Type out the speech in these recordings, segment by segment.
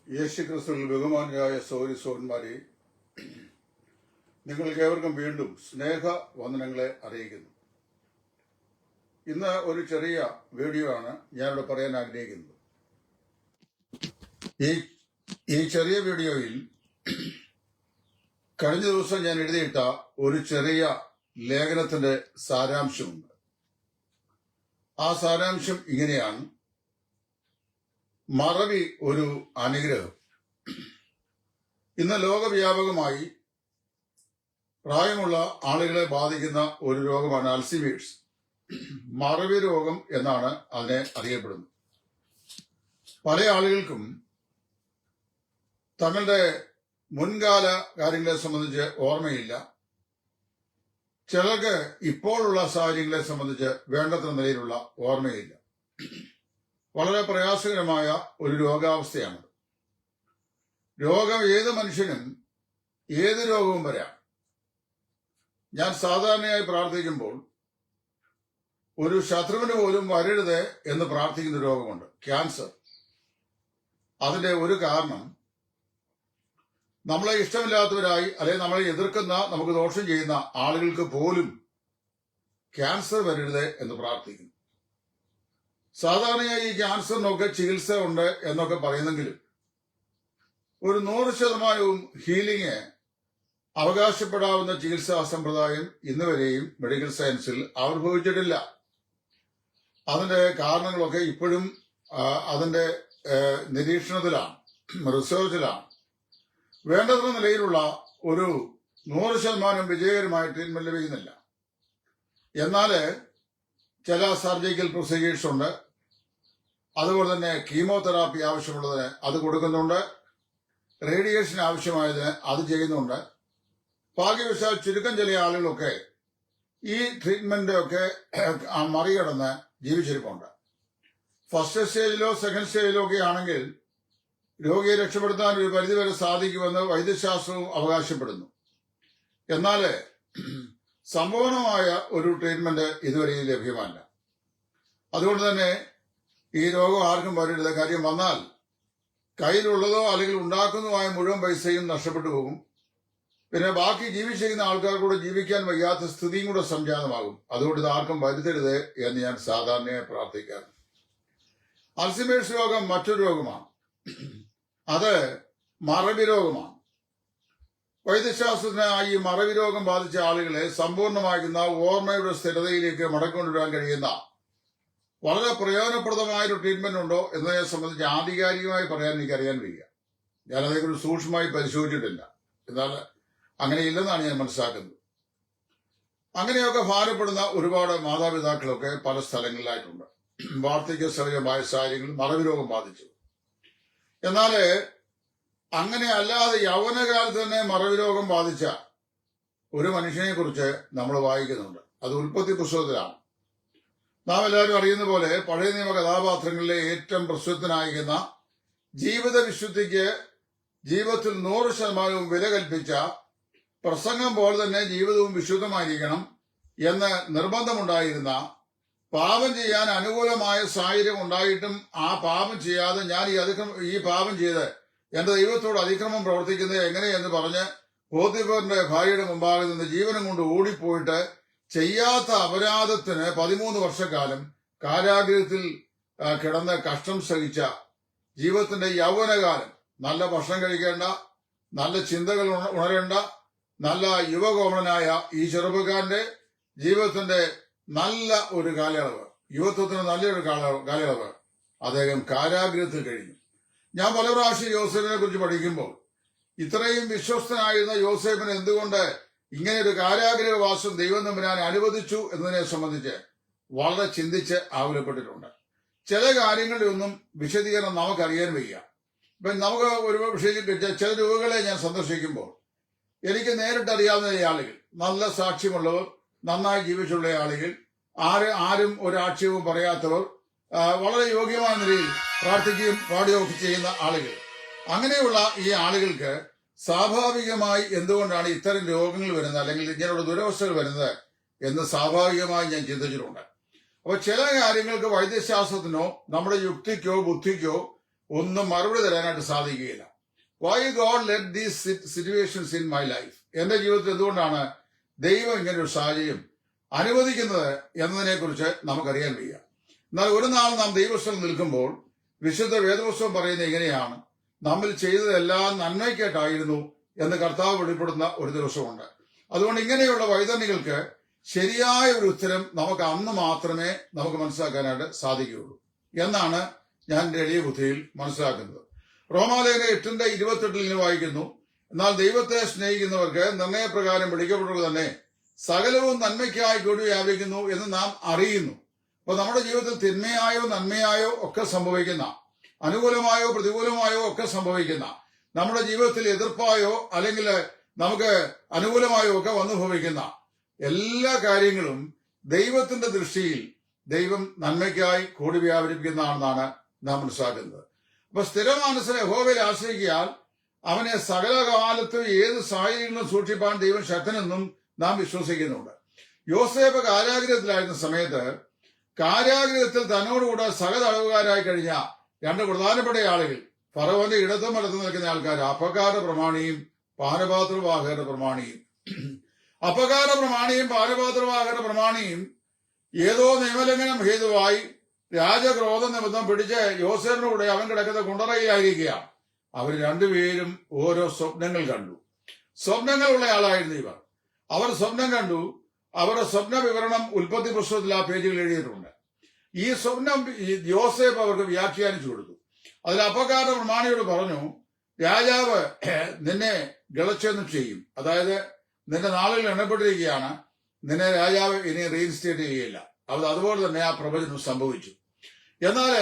യേശുക്രിസ്തുവിൽ ബഹുമാന്യരായ സഹോദരീ നിങ്ങൾക്കേവർക്കും വീണ്ടും സ്നേഹ വന്ദനങ്ങളെ അറിയിക്കുന്നു. ഇന്ന് ഒരു ചെറിയ വീഡിയോ ആണ് ഞാനിവിടെ പറയാൻ ആഗ്രഹിക്കുന്നത്. ഈ ചെറിയ വീഡിയോയിൽ കഴിഞ്ഞ ദിവസം ഞാൻ എഴുതിയിട്ട ഒരു ചെറിയ ലേഖനത്തിന്റെ സാരാംശമുണ്ട്. ആ സാരാംശം ഇങ്ങനെയാണ്: മറവി ഒരു അനുഗ്രഹം. ഇന്ന് ലോകവ്യാപകമായി പ്രായമുള്ള ആളുകളെ ബാധിക്കുന്ന ഒരു രോഗമാണ് അൽസിമേഴ്സ്. മറവി രോഗം എന്നാണ് അതിനെ അറിയപ്പെടുന്നത്. പല ആളുകൾക്കും തങ്ങളുടെ മുൻകാല കാര്യങ്ങളെ സംബന്ധിച്ച് ഓർമ്മയില്ല. ചിലർക്ക് ഇപ്പോഴുള്ള സാഹചര്യങ്ങളെ സംബന്ധിച്ച് വേണ്ടത്ര നിലയിലുള്ള ഓർമ്മയില്ല. വളരെ പ്രയാസകരമായ ഒരു രോഗാവസ്ഥയാണ്. രോഗം ഏത് മനുഷ്യനും ഏത് രോഗവും വരാം. ഞാൻ സാധാരണയായി പ്രാർത്ഥിക്കുമ്പോൾ ഒരു ശത്രുവിന് പോലും വരരുത് എന്ന് പ്രാർത്ഥിക്കുന്ന രോഗമുണ്ട്, ക്യാൻസർ. അതിന്റെ ഒരു കാരണം നമ്മളെ ഇഷ്ടമില്ലാത്തവരായി അല്ലെങ്കിൽ നമ്മളെ എതിർക്കുന്ന, നമുക്ക് ദോഷം ചെയ്യുന്ന ആളുകൾക്ക് പോലും ക്യാൻസർ വരരുത് എന്ന് പ്രാർത്ഥിക്കുന്നു. സാധാരണയായി ഈ ക്യാൻസറിനൊക്കെ ചികിത്സ ഉണ്ട് എന്നൊക്കെ പറയുന്നെങ്കിലും ഒരു 100% ഹീലിംഗ് അവകാശപ്പെടാവുന്ന ചികിത്സാ സമ്പ്രദായം ഇന്നുവരെയും മെഡിക്കൽ സയൻസിൽ ആവിർഭവിച്ചിട്ടില്ല. അതിന്റെ കാരണങ്ങളൊക്കെ ഇപ്പോഴും അതിന്റെ നിരീക്ഷണത്തിലാണ്, റിസർച്ചിലാണ്. വേണ്ടത്ര നിലയിലുള്ള ഒരു 100% വിജയകരമായ ട്രീറ്റ്മെന്റ് ലഭിക്കുന്നില്ല. എന്നാൽ ചില സർജിക്കൽ പ്രൊസീജിയേഴ്സ് ഉണ്ട്. അതുപോലെ തന്നെ കീമോതെറാപ്പി ആവശ്യമുള്ളതിന് അത് കൊടുക്കുന്നുണ്ട്. റേഡിയേഷൻ ആവശ്യമായതിന് അത് ചെയ്യുന്നുണ്ട്. ഭാഗ്യവശാൽ ചുരുക്കം ചില ആളുകളൊക്കെ ഈ ട്രീറ്റ്മെന്റ് ഒക്കെ മറികടന്ന് ജീവിച്ചിരിപ്പുണ്ട്. ഫസ്റ്റ് സ്റ്റേജിലോ സെക്കൻഡ് സ്റ്റേജിലോ ഒക്കെ ആണെങ്കിൽ രോഗിയെ രക്ഷപ്പെടുത്താൻ ഒരു പരിധിവരെ സാധിക്കുമെന്ന് വൈദ്യശാസ്ത്രവും അവകാശപ്പെടുന്നു. എന്നാൽ സമ്പൂർണമായ ഒരു ട്രീറ്റ്മെന്റ് ഇതുവരെ ലഭ്യമല്ല. അതുകൊണ്ട് തന്നെ ഈ രോഗം ആർക്കും വരരുത്. കാര്യം വന്നാൽ കയ്യിലുള്ളതോ അല്ലെങ്കിൽ ഉണ്ടാക്കുന്നതുമായ മുഴുവൻ പൈസയും നഷ്ടപ്പെട്ടു പോകും. പിന്നെ ബാക്കി ജീവിച്ചിരിക്കുന്ന ആൾക്കാർക്കൂടെ ജീവിക്കാൻ വയ്യാത്ത സ്ഥിതിയും കൂടെ സംജാതമാകും. അതുകൊണ്ട് ഇത് ആർക്കും വരുത്തരുത് എന്ന് ഞാൻ സാധാരണയായി പ്രാർത്ഥിക്കാറുണ്ട്. അൽസിമേഴ്സ് രോഗം മറ്റൊരു രോഗമാണ്. അത് മറവി രോഗമാണ്. വൈദ്യശാസ്ത്രത്തിന് ഈ മറവി രോഗം ബാധിച്ച ആളുകളെ സമ്പൂർണ്ണമാകുന്ന ഓർമ്മയുടെ സ്ഥിരതയിലേക്ക് മടക്കൊണ്ടുവരാൻ കഴിയുന്ന വളരെ പ്രയോജനപ്രദമായൊരു ട്രീറ്റ്മെന്റ് ഉണ്ടോ എന്നതിനെ സംബന്ധിച്ച് ആധികാരികമായി പറയാൻ എനിക്കറിയാൻ വയ്യ. ഞാനതേക്കുറിച്ച് സൂക്ഷ്മമായി പരിശോധിച്ചിട്ടില്ല. എന്നാൽ അങ്ങനെയില്ലെന്നാണ് ഞാൻ മനസ്സിലാക്കുന്നത്. അങ്ങനെയൊക്കെ ഭാരപ്പെടുന്ന ഒരുപാട് മാതാപിതാക്കളൊക്കെ പല സ്ഥലങ്ങളിലായിട്ടുണ്ട്. വാർദ്ധക്യ സഹജമായ സാഹചര്യങ്ങളിൽ മറവി രോഗം ബാധിച്ചു. എന്നാൽ അങ്ങനെ അല്ലാതെ യൗവനകാലത്ത് തന്നെ മറവി രോഗം ബാധിച്ച ഒരു മനുഷ്യനെ കുറിച്ച് നമ്മൾ വായിക്കുന്നുണ്ട്. അത് ഉൽപ്പത്തി പുസ്തകത്തിലാണ്. നാം എല്ലാവരും അറിയുന്ന പോലെ പഴയ നിയമ കഥാപാത്രങ്ങളിലെ ഏറ്റവും പ്രസിദ്ധനായിരിക്കുന്ന ജീവിത വിശുദ്ധിക്ക് ജീവിതത്തിൽ 100% വില കൽപ്പിച്ച, പ്രസംഗം പോലെ തന്നെ ജീവിതവും വിശുദ്ധമായിരിക്കണം എന്ന് നിർബന്ധമുണ്ടായിരുന്ന, പാപം ചെയ്യാൻ അനുകൂലമായ സാഹചര്യം ഉണ്ടായിട്ടും ആ പാപം ചെയ്യാതെ ഞാൻ ഈ പാപം ചെയ്ത് എന്റെ ദൈവത്തോട് അതിക്രമം പ്രവർത്തിക്കുന്നത് എങ്ങനെയെന്ന് പറഞ്ഞ് പോത്തിഫറിന്റെ ഭാര്യയുടെ മുമ്പാകെ നിന്ന് ജീവനം കൊണ്ട് ഓടിപ്പോയിട്ട് ചെയ്യാത്ത അപരാധത്തിന് 13 വർഷക്കാലം കാരാഗൃഹത്തിൽ കിടന്ന് കഷ്ടം സഹിച്ച, ജീവിതത്തിന്റെ യൗവനകാലം, നല്ല ഭക്ഷണം കഴിക്കേണ്ട, നല്ല ചിന്തകൾ ഉണരേണ്ട, നല്ല യുവകോമളനായ ഈ ചെറുപ്പക്കാരന്റെ ജീവിതത്തിന്റെ നല്ല ഒരു കാലയളവ്, യുവത്വത്തിന് നല്ലൊരു കാലയളവ് അദ്ദേഹം കാരാഗൃഹത്തിൽ കഴിഞ്ഞു. ഞാൻ പല പ്രാവശ്യം യോസേഫിനെ കുറിച്ച് പഠിക്കുമ്പോൾ ഇത്രയും വിശ്വസ്തനായിരുന്ന യോസേഫിന് എന്തുകൊണ്ട് ഇങ്ങനെ ഒരു കാരാഗൃഹവാസം ദൈവം തമ്പുരാൻ അനുവദിച്ചു എന്നതിനെ സംബന്ധിച്ച് വളരെ ചിന്തിച്ച് ആകുലപ്പെട്ടിട്ടുണ്ട്. ചില കാര്യങ്ങളുടെ ഒന്നും വിശദീകരണം നമുക്കറിയാൻ വയ്യ. ഇപ്പൊ നമുക്ക് ഒരു വിഷയം, ചില രോഗികളെ ഞാൻ സന്ദർശിക്കുമ്പോൾ എനിക്ക് നേരിട്ടറിയാവുന്ന ആളുകൾ, നല്ല സാക്ഷ്യമുള്ളവർ, നന്നായി ജീവിച്ചുള്ള ആളുകൾ, ആരും ഒരാക്ഷേപവും പറയാത്തവർ, വളരെ യോഗ്യമായ നിലയിൽ പ്രാർത്ഥിക്കുകയും പാടുകയൊക്കെ ചെയ്യുന്ന ആളുകൾ, അങ്ങനെയുള്ള ഈ ആളുകൾക്ക് സ്വാഭാവികമായി എന്തുകൊണ്ടാണ് ഇത്തരം രോഗങ്ങൾ വരുന്നത് അല്ലെങ്കിൽ ഇങ്ങനെയുള്ള ദുരവസ്ഥകൾ വരുന്നത് എന്ന് സ്വാഭാവികമായി ഞാൻ ചിന്തിച്ചിട്ടുണ്ട്. അപ്പോൾ ചില കാര്യങ്ങൾക്ക് വൈദ്യശാസ്ത്രത്തിനോ നമ്മുടെ യുക്തിക്കോ ബുദ്ധിക്കോ ഒന്നും മറുപടി തരാനായിട്ട് സാധിക്കുകയില്ല. Why God let these situations in my life? എന്റെ ജീവിതത്തിൽ എന്തുകൊണ്ടാണ് ദൈവം ഇങ്ങനെ ഒരു സാഹചര്യം അനുവദിക്കുന്നത് എന്നതിനെ കുറിച്ച് നമുക്കറിയാൻ വയ്യ. എന്നാൽ ഒരു നാൾ നാം ദൈവസ്ഥലം നിൽക്കുമ്പോൾ വിശുദ്ധ വേദപുസ്തകം പറയുന്നത് ഇങ്ങനെയാണ്: നമ്മിൽ ചെയ്തതെല്ലാം നന്മയ്ക്കായിട്ടായിരുന്നു എന്ന് കർത്താവ് വെളിപ്പെടുന്ന ഒരു ദിവസമുണ്ട്. അതുകൊണ്ട് ഇങ്ങനെയുള്ള വൈതരണികൾക്ക് ശരിയായ ഒരു ഉത്തരം നമുക്ക് അന്ന് മാത്രമേ നമുക്ക് മനസ്സിലാക്കാനായിട്ട് സാധിക്കുകയുള്ളൂ എന്നാണ് ഞാൻ എന്റെ എളിയ ബുദ്ധിയിൽ മനസ്സിലാക്കുന്നത്. റോമാലേഖനം 8:28 വായിക്കുന്നു: എന്നാൽ ദൈവത്തെ സ്നേഹിക്കുന്നവർക്ക് നിർണയപ്രകാരം വിളിക്കപ്പെട്ടവർ തന്നെ സകലവും നന്മയ്ക്കായി കൂടി വ്യാപിക്കുന്നു എന്ന് നാം അറിയുന്നു. അപ്പൊ നമ്മുടെ ജീവിതത്തിൽ തിന്മയായോ നന്മയായോ ഒക്കെ സംഭവിക്കുന്ന, അനുകൂലമായോ പ്രതികൂലമായോ ഒക്കെ സംഭവിക്കുന്ന, നമ്മുടെ ജീവിതത്തിൽ എതിർപ്പായോ അല്ലെങ്കിൽ നമുക്ക് അനുകൂലമായോ ഒക്കെ വന്നു ഭവിക്കുന്ന എല്ലാ കാര്യങ്ങളും ദൈവത്തിന്റെ ദൃഷ്ടിയിൽ ദൈവം നന്മയ്ക്കായി കൂടി വ്യാപരിപ്പിക്കുന്നതാണെന്നാണ് നാം മനസ്സിലാക്കുന്നത്. അപ്പൊ സ്ഥിരമാനസനെ യഹോവയിൽ ആശ്രയിക്കാൻ അവനെ സകലകാലത്തും ഏത് സാഹചര്യങ്ങളിലും സൂക്ഷിപ്പാൻ ദൈവം ശക്തനെന്നും നാം വിശ്വസിക്കുന്നുണ്ട്. യോസേഫ് കാരാഗൃഹത്തിലായിരുന്ന സമയത്ത് കാരാഗൃഹത്തിൽ തന്നോടുകൂടെ സഹതടവുകാരായി കഴിഞ്ഞ രണ്ട് പ്രധാനപ്പെട്ട ആളുകൾ, ഫറവോന്റെ ഇടത്തും വലത്തും നിൽക്കുന്ന ആൾക്കാർ, അപകാര പ്രമാണിയും പാനപാത്രവാഹകരുടെ പ്രമാണിയും. അപകാര പ്രമാണിയും പാനപാത്രവാഹകരുടെ പ്രമാണിയും ഏതോ നിയമലംഘനം ഹേതുവായി രാജക്രോധ നിമിത്തം പിടിച്ച് യോസേഫിനൂടെ അവൻ കിടക്കുന്ന കുണ്ടറയിലായിരിക്കുകയാണ്. അവർ രണ്ടുപേരും ഓരോ സ്വപ്നങ്ങൾ കണ്ടു. സ്വപ്നങ്ങളുള്ള ആളായിരുന്നു ഇവർ. അവർ സ്വപ്നം കണ്ടു. അവരുടെ സ്വപ്ന വിവരണം ഉൽപ്പത്തി പുസ്തകത്തിൽ ആ പേജുകൾ എഴുതിയിട്ടുണ്ട്. ഈ സ്വപ്നം യോസേഫ് അവർക്ക് വ്യാഖ്യാനിച്ചു കൊടുത്തു. അതിൽ അപകാര പ്രമാണിയോട് പറഞ്ഞു: രാജാവ് നിന്നെ ഗളച്ചെന്ന് ചെയ്യും, അതായത് നിന്റെ നാളുകൾ എണ്ണപ്പെട്ടിരിക്കുകയാണ്, നിന്നെ രാജാവ് ഇനി റീഇൻസ്റ്റേറ്റ് ചെയ്യുകയില്ല. അതുപോലെ തന്നെ ആ പ്രവചനം സംഭവിച്ചു. എന്നാൽ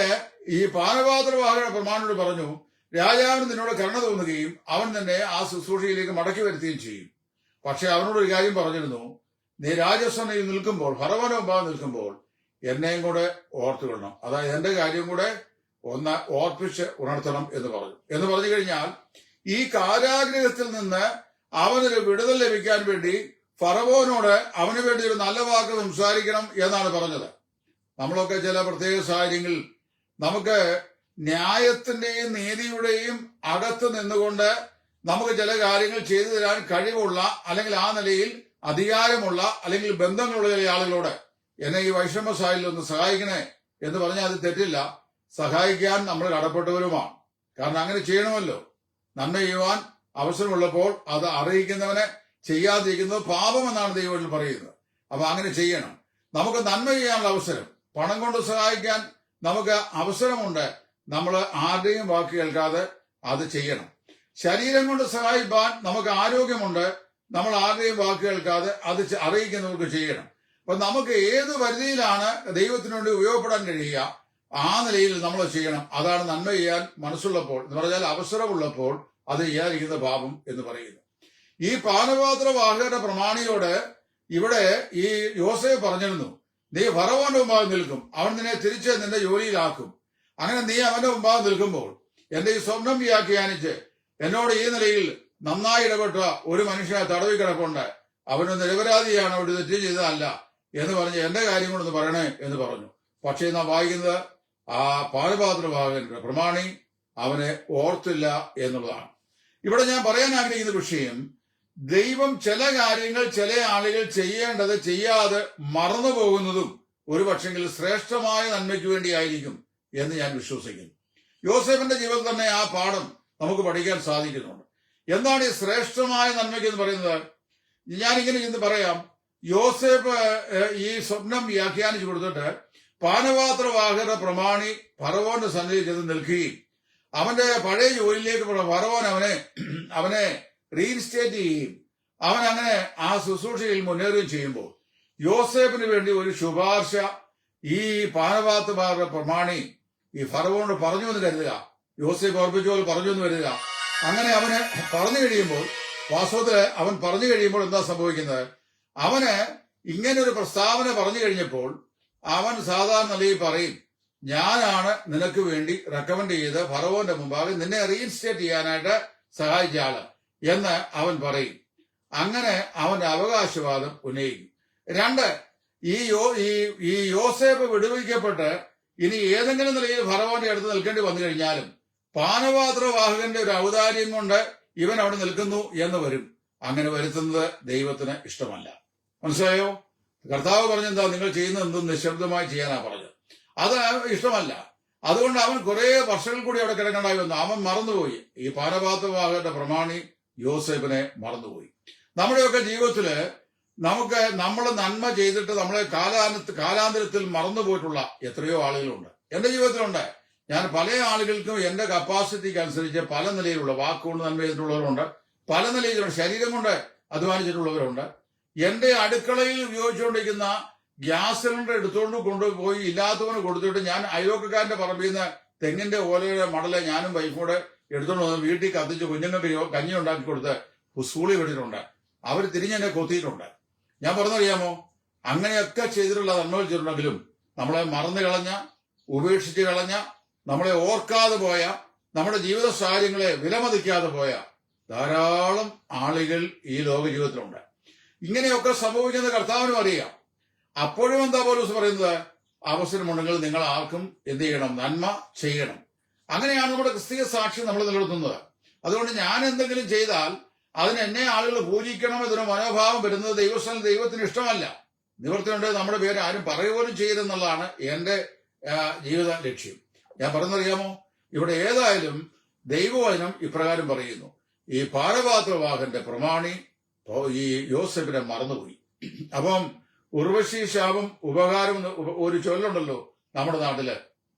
ഈ പാനപാത്രവാഹകരുടെ പ്രമാണിയോട് പറഞ്ഞു: രാജാവിന് നിന്നോട് കരുണ തോന്നുകയും അവൻ നിന്നെ ആ ശുശ്രൂഷയിലേക്ക് മടക്കി വരുത്തുകയും ചെയ്യും. പക്ഷെ അവനോട് ഒരു കാര്യം പറഞ്ഞിരുന്നു: നീ രാജസഭയിൽ നിൽക്കുമ്പോൾ, ഫറവോന്റെ മുമ്പാകെ നിൽക്കുമ്പോൾ എന്നെയും കൂടെ ഓർത്തുകൊള്ളണം, അതായത് എന്റെ കാര്യം കൂടെ ഒന്ന് ഓർപ്പിച്ച് ഉണർത്തണം എന്ന് പറഞ്ഞു കഴിഞ്ഞാൽ ഈ കാരാഗൃഹത്തിൽ നിന്ന് അവനൊരു വിടുതൽ ലഭിക്കാൻ വേണ്ടി ഫറവോനോട് അവന് വേണ്ടി ഒരു നല്ല വാക്ക് സംസാരിക്കണം എന്നാണ് പറഞ്ഞത്. നമ്മളൊക്കെ ചില പ്രത്യേക സാഹചര്യങ്ങളിൽ നമുക്ക് ന്യായത്തിന്റെയും നീതിയുടെയും അകത്ത് നിന്നുകൊണ്ട് നമുക്ക് ചില കാര്യങ്ങൾ ചെയ്തു തരാൻ കഴിവുള്ള, അല്ലെങ്കിൽ ആ നിലയിൽ അധികാരമുള്ള, അല്ലെങ്കിൽ ബന്ധങ്ങളുള്ള ചില ആളുകളോട് എന്നെ ഈ വൈഷമ്യ സാഹചര്യത്തിൽ ഒന്ന് സഹായിക്കണേ എന്ന് പറഞ്ഞാൽ അത് തെറ്റില്ല. സഹായിക്കാൻ നമ്മൾ കടപ്പെട്ടവരുമാണ്. കാരണം അങ്ങനെ ചെയ്യണമല്ലോ. നന്മ ചെയ്യുവാൻ അവസരമുള്ളപ്പോൾ അത് അറിയിക്കുന്നവനെ ചെയ്യാതിരിക്കുന്നത് പാപമെന്നാണ് ദൈവത്തിൽ പറയുന്നത്. അപ്പൊ അങ്ങനെ ചെയ്യണം. നമുക്ക് നന്മ ചെയ്യാനുള്ള അവസരം, പണം കൊണ്ട് സഹായിക്കാൻ നമുക്ക് അവസരമുണ്ട്. നമ്മൾ ആരുടെയും വാക്ക് കേൾക്കാതെ അത് ചെയ്യണം. ശരീരം കൊണ്ട് സഹായിപ്പാൻ നമുക്ക് ആരോഗ്യമുണ്ട്. നമ്മൾ ആരുടെയും വാക്ക് കേൾക്കാതെ അത് അറിയിക്കുന്നവർക്ക് ചെയ്യണം. അപ്പൊ നമുക്ക് ഏത് പരിധിയിലാണ് ദൈവത്തിനു വേണ്ടി ഉപയോഗപ്പെടാൻ കഴിയുക, ആ നിലയിൽ നമ്മൾ ചെയ്യണം. അതാണ് നന്മ ചെയ്യാൻ മനസ്സുള്ളപ്പോൾ, എന്ന് പറഞ്ഞാൽ അവസരമുള്ളപ്പോൾ അത് ചെയ്യാതിരിക്കുന്ന പാപം എന്ന് പറയുന്നു. ഈ പാനപാത്രവാഹകരുടെ പ്രമാണിയോട് ഇവിടെ ഈ യോസേഫ് പറഞ്ഞിരുന്നു: നീ ഫറവോന്റെ മുമ്പാകെ നിൽക്കും, അവൻ നിന്നെ തിരിച്ച് നിന്റെ ജോലിയിലാക്കും. അങ്ങനെ നീ അവന്റെ മുമ്പാകെ നിൽക്കുമ്പോൾ എന്റെ ഈ സ്വപ്നം വ്യാഖ്യാനിച്ച് എന്നോട് ഈ നിലയിൽ നന്നായി ഇടപെട്ട ഒരു മനുഷ്യനെ തടവി കിടപ്പുണ്ട്, അവന് നിരപരാധിയാണ്, അവിടെ തെറ്റ് ചെയ്തതല്ല എന്ന് പറഞ്ഞ് എന്റെ കാര്യം കൊണ്ടൊന്ന് പറയണേ എന്ന് പറഞ്ഞു. പക്ഷേ നാം വായിക്കുന്നത് ആ പാനപാത്രവാഹകന്റെ പ്രമാണി അവനെ ഓർത്തില്ല എന്നുള്ളതാണ്. ഇവിടെ ഞാൻ പറയാൻ ആഗ്രഹിക്കുന്ന വിഷയം, ദൈവം ചില കാര്യങ്ങൾ ചില ആളുകൾ ചെയ്യേണ്ടത് ചെയ്യാതെ മറന്നു പോകുന്നതും ഒരു പക്ഷെങ്കിൽ ശ്രേഷ്ഠമായ നന്മയ്ക്ക് വേണ്ടിയായിരിക്കും എന്ന് ഞാൻ വിശ്വസിക്കുന്നു. യോസേഫിന്റെ ജീവിതത്തിൽ തന്നെ ആ പാഠം നമുക്ക് പഠിക്കാൻ സാധിക്കുന്നുണ്ട്. എന്താണ് ഈ ശ്രേഷ്ഠമായ നന്മയ്ക്ക് എന്ന് പറയുന്നത്? ഞാനിങ്ങനെ ഇന്ന് പറയാം. യോസേഫ് ഈ സ്വപ്നം വ്യാഖ്യാനിച്ചു കൊടുത്തിട്ട് പാനപാത്രവാഹകരുടെ പ്രമാണി ഫറവോന്റെ സന്നിധിയിൽ ചെന്ന് നിൽക്കുകയും അവന്റെ പഴയ ജോലിയിലേക്ക് ഫറവോൻ അവനെ റീഇൻസ്റ്റേറ്റ് ചെയ്യുകയും അവൻ അങ്ങനെ ആ ശുശ്രൂഷയിൽ മുന്നേറുകയും ചെയ്യുമ്പോൾ യോസേഫിന് വേണ്ടി ഒരു ശുപാർശ ഈ പാനപാത്രവാഹകരുടെ പ്രമാണി ഈ ഫറവോനോട് പറഞ്ഞു എന്ന് കരുതുക. യോസേഫ് ഓർപ്പിച്ച പോലെ പറഞ്ഞു എന്ന് വരിക. അങ്ങനെ അവന് പറഞ്ഞു കഴിയുമ്പോൾ, വാസ്തവത്തില് അവൻ പറഞ്ഞു കഴിയുമ്പോൾ എന്താ സംഭവിക്കുന്നത്? അവന് ഇങ്ങനെ ഒരു പ്രസ്താവന പറഞ്ഞു കഴിഞ്ഞപ്പോൾ അവൻ സാധാരണ നിലയിൽ പറയും: ഞാനാണ് നിനക്ക് വേണ്ടി റെക്കമെൻഡ് ചെയ്ത് ഫറവോന്റെ മുമ്പാകെ നിന്നെ റീഇൻസ്റ്റേറ്റ് ചെയ്യാനായിട്ട് സഹായിച്ച ആള് എന്ന് അവൻ പറയും. അങ്ങനെ അവന്റെ അവകാശവാദം ഉന്നയിക്കും. രണ്ട്, ഈ യോസേഫ് വിടുവിക്കപ്പെട്ട് ഇനി ഏതെങ്കിലും നിലയിൽ ഫറവോന്റെ അടുത്ത് നിൽക്കേണ്ടി വന്നു കഴിഞ്ഞാലും പാനപാത്രവാഹകന്റെ ഒരു ഔദാര്യം കൊണ്ട് ഇവൻ അവിടെ നിൽക്കുന്നു എന്ന് വരും. അങ്ങനെ വരുത്തുന്നത് ദൈവത്തിന് ഇഷ്ടമല്ല. മനസ്സിലായോ? കർത്താവ് പറഞ്ഞെന്താ, നിങ്ങൾ ചെയ്യുന്നത് എന്തും നിശബ്ദമായി ചെയ്യാനാ പറഞ്ഞത്. അത് ഇഷ്ടമല്ല. അതുകൊണ്ട് അവൻ കുറെ വർഷങ്ങൾ കൂടി അവിടെ കിടക്കണ്ടായി വന്നു. അവൻ മറന്നുപോയി. ഈ പാനപാത്രവാഹകന്റെ പ്രമാണി യോസേഫിനെ മറന്നുപോയി. നമ്മുടെയൊക്കെ ജീവിതത്തില് നമ്മൾ നന്മ ചെയ്തിട്ട് നമ്മളെ കാലാന്തരത്തിൽ മറന്നുപോയിട്ടുള്ള എത്രയോ ആളുകളുണ്ട്. എന്റെ ജീവിതത്തിലുണ്ട്. ഞാൻ പല ആളുകൾക്കും എന്റെ കപ്പാസിറ്റിക്ക് അനുസരിച്ച് പല നിലയിലുള്ള വാക്കുകൊണ്ട് നന്മ ചെയ്തിട്ടുള്ളവരുണ്ട്, പല നിലയിലുള്ള ശരീരം കൊണ്ട് അധ്വാനിച്ചിട്ടുള്ളവരുണ്ട്. എന്റെ അടുക്കളയിൽ ഉപയോഗിച്ചുകൊണ്ടിരിക്കുന്ന ഗ്യാസ് സിലിണ്ടർ എടുത്തുകൊണ്ട് കൊണ്ടുപോയി ഇല്ലാത്തവന് കൊടുത്തിട്ട് ഞാൻ അയൽവക്കക്കാരന്റെ പറമ്പിൽ നിന്ന് തെങ്ങിന്റെ ഓലയുടെ മടലെ ഞാനും വൈഫും കൂടെ എടുത്തുകൊണ്ട് വന്ന് വീട്ടിൽ കത്തിച്ച് കുഞ്ഞുങ്ങൾക്ക് കഞ്ഞി ഉണ്ടാക്കി കൊടുത്ത് സ്കൂളിൽ വിട്ടിട്ടുണ്ട്. അവർ തിരിഞ്ഞെന്നെ കൊത്തിയിട്ടുണ്ട്. ഞാൻ പറഞ്ഞറിയാമോ, അങ്ങനെയൊക്കെ ചെയ്തിട്ടുള്ള നന്മകൾ ചെയ്തിട്ടുണ്ടെങ്കിലും നമ്മളെ മറന്നു കളഞ്ഞ, ഉപേക്ഷിച്ച് കളഞ്ഞ, നമ്മളെ ഓർക്കാതെ പോയ, നമ്മുടെ ജീവിത സാഹചര്യങ്ങളെ വിലമതിക്കാതെ പോയ ധാരാളം ആളുകൾ ഈ ലോക ജീവിതത്തിലുണ്ട്. ഇങ്ങനെയൊക്കെ സംഭവിക്കുന്നത് കർത്താവിനും അറിയാം. അപ്പോഴും എന്താ പൗലോസ് പറയുന്നത്, അവസരമുണ്ടെങ്കിൽ നിങ്ങൾ ആർക്കും എന്ത് ചെയ്യണം, നന്മ ചെയ്യണം. അങ്ങനെയാണ് നമ്മുടെ ക്രിസ്തീയ സാക്ഷ്യം നമ്മൾ നിലനിർത്തുന്നത്. അതുകൊണ്ട് ഞാൻ എന്തെങ്കിലും ചെയ്താൽ അതിന് എന്നെ ആളുകൾ പൂജിക്കണം എന്നൊരു മനോഭാവം വരുന്നത് ദൈവത്തിന് ഇഷ്ടമല്ല. നിവൃത്തിയുണ്ട് നമ്മുടെ പേര് ആരും പറയുപോലും ചെയ്യരുതെന്നുള്ളതാണ് എന്റെ ജീവിത ലക്ഷ്യം. ഞാൻ പറഞ്ഞറിയാമോ, ഇവിടെ ഏതായാലും ദൈവവചനം ഇപ്രകാരം പറയുന്നു, ഈ പാനപാത്രവാഹകന്റെ പ്രമാണി ഈ യോസേഫിനെ മറന്നുപോയി. അപ്പം ഉർവശി ശാപം ഉപകാരം ഒരു ചൊല്ലുണ്ടല്ലോ നമ്മുടെ നാട്ടില്,